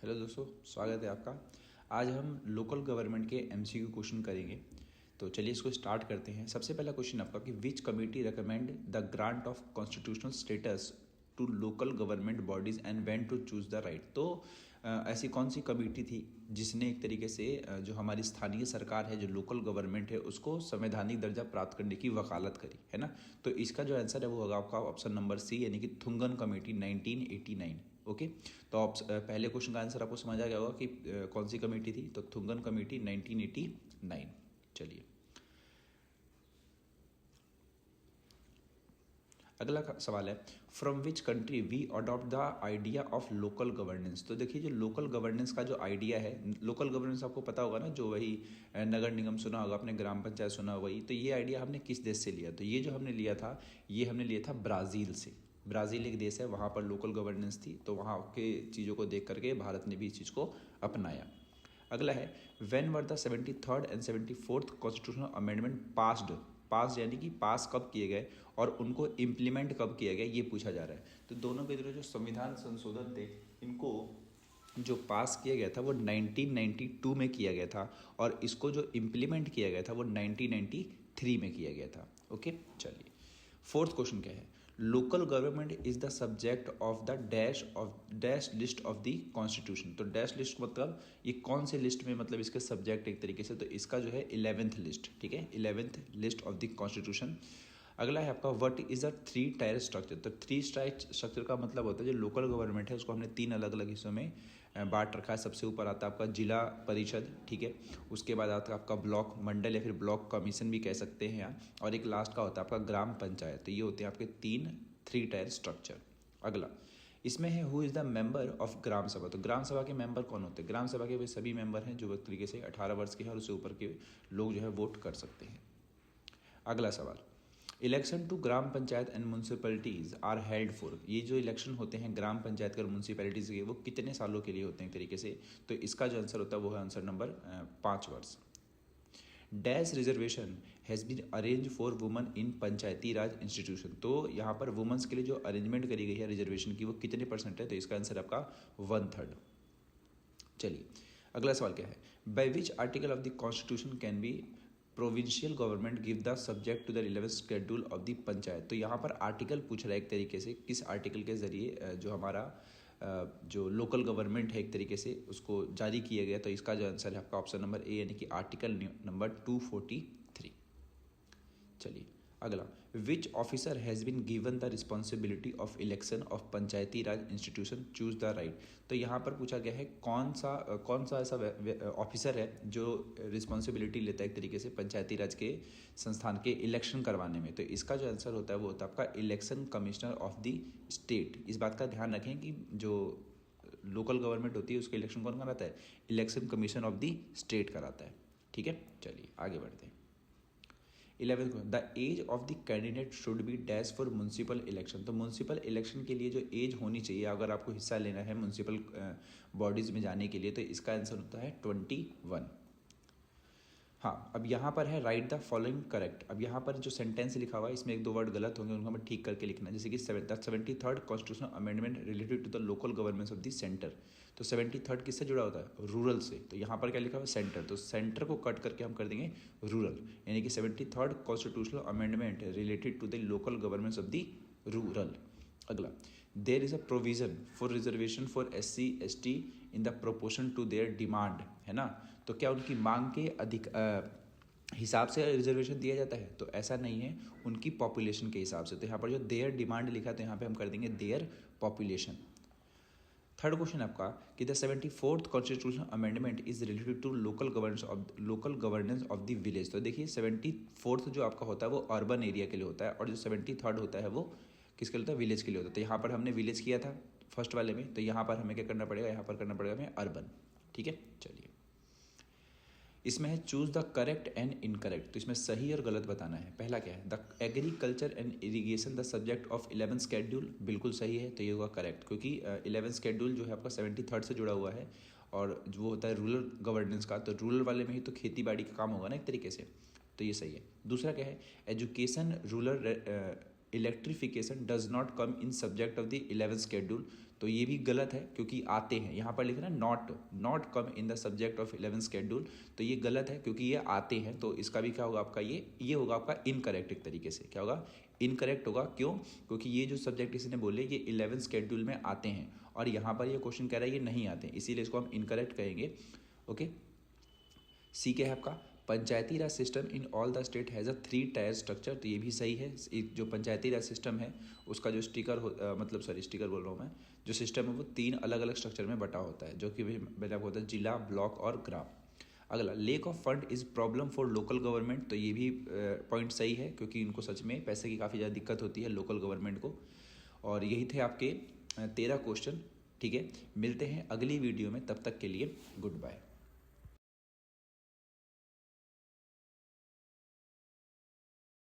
Hello दोस्तों, स्वागत है आपका। आज हम लोकल गवर्नमेंट के एमसीक्यू क्वेश्चन करेंगे। तो चलिए इसको स्टार्ट करते हैं। सबसे पहला क्वेश्चन आपका कि which committee recommend the grant of constitutional status to local government bodies and when to choose the right. तो ऐसी कौन सी कमेटी थी जिसने एक तरीके से जो हमारी स्थानीय सरकार है, जो लोकल गवर्नमेंट है, उसको संवैधानिक दर्जा प्राप्त करने की वकालत करी, है ना। तो इसका जो आंसर है वो होगा आपका ऑप्शन नंबर सी, यानी कि थुंगन कमेटी 1989। ओके, तो पहले क्वेश्चन का आंसर आपको समझ आ गया होगा कि कौन सी कमेटी थी। तो थुंगन कमेटी 1989। चलिए अगला सवाल है, from which country we adopt the idea of local governance. तो देखिए, जो लोकल गवर्नेंस का जो आइडिया है, लोकल गवर्नेंस आपको पता होगा ना, जो वही नगर निगम सुना होगा आपने, ग्राम पंचायत सुना होगा, वही। तो ये आइडिया हमने किस देश से लिया? तो ये जो हमने लिया था, ये हमने लिया था ब्राज़ील से। ब्राज़ील एक देश है, वहाँ पर लोकल गवर्नेंस थी, तो वहाँ के चीज़ों को देख करके भारत ने भी इस चीज़ को अपनाया। अगला है, when were the 73rd and 74th constitutional amendment pass यानी कि पास कब किए गए और उनको इम्प्लीमेंट कब किया गया, ये पूछा जा रहा है। तो दोनों के जो संविधान संशोधन थे, इनको जो पास किया गया था वो 1992 में किया गया था, और इसको जो इम्प्लीमेंट किया गया था वो 1993 में किया गया था। ओके, चलिए फोर्थ क्वेश्चन क्या है, local government is the subject of the dash list of the constitution. तो डैश लिस्ट मतलब ये कौन से लिस्ट में, मतलब इसके सब्जेक्ट एक तरीके से, तो इसका जो है 11th लिस्ट, ठीक है, 11th list of the constitution. अगला है आपका, व्हाट इज अ 3-टायर स्ट्रक्चर। तो 3-टायर स्ट्रक्चर का मतलब होता है जो लोकल गवर्नमेंट है उसको हमने 3 अलग अलग हिस्सों में बांट रखा है। सबसे ऊपर आता है आपका जिला परिषद, ठीक है, उसके बाद आता है आपका ब्लॉक मंडल या फिर ब्लॉक कमीशन भी कह सकते हैं यहाँ, और एक लास्ट का होता है आपका ग्राम पंचायत। तो ये होते हैं आपके 3 टायर स्ट्रक्चर। अगला इसमें है, who is the member of Gram Sabha. तो ग्राम सभा के मेंबर कौन होते हैं? ग्राम सभा के वे सभी मेंबर हैं जो एक तरीके से 18 वर्ष के हैं और उससे ऊपर के लोग जो है वोट कर सकते हैं। अगला सवाल, election to gram panchayat and municipalities are held for. ये जो इलेक्शन होते हैं ग्राम पंचायत और म्यूनसिपैलिटीज़ के, वो कितने सालों के लिए होते हैं एक तरीके से? तो इसका जो आंसर होता है वो है आंसर नंबर 5 वर्ष। Dash reservation has been arrange for woman in panchayati Raj institution. तो यहाँ पर वुमेंस के लिए जो अरेंजमेंट करी गई है रिजर्वेशन की, वो कितने % है? तो इसका आंसर आपका 1/3। चलिए अगला सवाल क्या है, by which article of the constitution can be provincial government give the subject to the 11th schedule of the panchayat. तो यहाँ पर आर्टिकल पूछ रहा है एक तरीके से, किस आर्टिकल के जरिए जो हमारा जो लोकल गवर्नमेंट है एक तरीके से उसको जारी किया गया। तो इसका जो आंसर है आपका ऑप्शन नंबर ए, यानी कि आर्टिकल नंबर 243। चलिए अगला, which officer has been given the responsibility of election of Panchayati Raj institution choose the right. तो यहाँ पर पूछा गया है कौन सा ऐसा ऑफिसर है जो रिस्पॉन्सिबिलिटी लेता है एक तरीके से पंचायती राज के संस्थान के इलेक्शन करवाने में। तो इसका जो आंसर होता है वो होता है आपका election commissioner of the state. इस बात का ध्यान रखें कि जो लोकल गवर्नमेंट होती है उसका इलेक्शन कौन कराता है? Election commission of the state कराता है। ठीक है, चलिए आगे बढ़ते हैं। 11th, the age of the candidate should be dash for municipal election. तो म्यूनसिपल इलेक्शन के लिए जो एज होनी चाहिए अगर आपको हिस्सा लेना है म्यूनसिपल बॉडीज़ में जाने के लिए, तो इसका आंसर होता है 21। हाँ, अब यहाँ पर है राइट द फॉलोइंग करेक्ट। अब यहाँ पर जो सेंटेंस लिखा हुआ है इसमें 1-2 वर्ड गलत होंगे, उनको हमें ठीक करके लिखना है। जैसे कि 73rd constitutional amendment related to the local governments of the centre. तो 73rd किससे जुड़ा होता है? रूरल से। तो यहाँ पर क्या लिखा हुआ है? सेंटर। तो सेंटर को कट करके हम कर देंगे रूरल, यानी कि 73rd constitutional amendment related to the local governments of the rural. अगला, there is a provision for reservation for SC/ST in the proportion to their demand, है ना। तो क्या उनकी मांग के अधिक हिसाब से रिजर्वेशन दिया जाता है? तो ऐसा नहीं है, उनकी पॉपुलेशन के हिसाब से। तो यहाँ पर जो देयर डिमांड लिखा है तो यहाँ पे हम कर देंगे देयर पॉपुलेशन। थर्ड क्वेश्चन आपका कि the 74th constitutional amendment is related to local governance of the village. तो देखिए 74th जो आपका होता है वो अर्बन एरिया के लिए होता है, और जो 73rd होता है वो किसके लिए होता है? विलेज के लिए होता है। तो यहाँ पर हमने विलेज किया था फर्स्ट वाले में, तो यहाँ पर हमें क्या करना पड़ेगा? यहाँ पर करना पड़ेगा हमें अर्बन। ठीक है, चलिए इसमें है choose the correct and incorrect. तो इसमें सही और गलत बताना है। पहला क्या है? The agriculture and irrigation the subject of 11th schedule. बिल्कुल सही है, तो ये होगा करेक्ट, क्योंकि 11th शेड्यूल जो है आपका 73rd से जुड़ा हुआ है, और जो होता है रूरल गवर्नेंस का, तो रूरल वाले में ही तो खेती बाड़ी का काम होगा ना एक तरीके से, तो ये सही है। दूसरा क्या है? Education rural electrification does not come in subject of the 11th schedule. तो ये भी गलत है क्योंकि आते हैं, यहाँ पर लिखा ना not come in the subject of 11 schedule, तो ये गलत है क्योंकि ये आते हैं। तो इसका भी क्या होगा आपका, ये होगा आपका इनकरेक्ट। एक तरीके से क्या होगा, इनकरेक्ट होगा। क्यों? क्योंकि ये जो सब्जेक्ट इसने बोले ये 11 शेड्यूल में आते हैं और यहाँ पर ये क्वेश्चन कह रहा है ये नहीं आते हैं, इसीलिए इसको हम इनकरेक्ट कहेंगे। ओके, सी क्या है आपका, Panchayati Raj system in all the state has a 3 tier structure, तो ये भी सही है। जो पंचायती राज सिस्टम है उसका जो स्टिकर बोल रहा हूँ मैं, जो सिस्टम है वो 3 अलग अलग स्ट्रक्चर में बटा होता है, जो कि मैंने आपको होता है जिला, ब्लॉक और ग्राम। अगला, lake of fund is problem for local government, तो ये भी पॉइंट सही है क्योंकि इनको सच में पैसे की काफ़ी ज़्यादा दिक्कत होती है लोकल गवर्नमेंट को। और यही थे आपके 13 क्वेश्चन। ठीक है, मिलते हैं अगली वीडियो में, तब तक के लिए गुड बाय।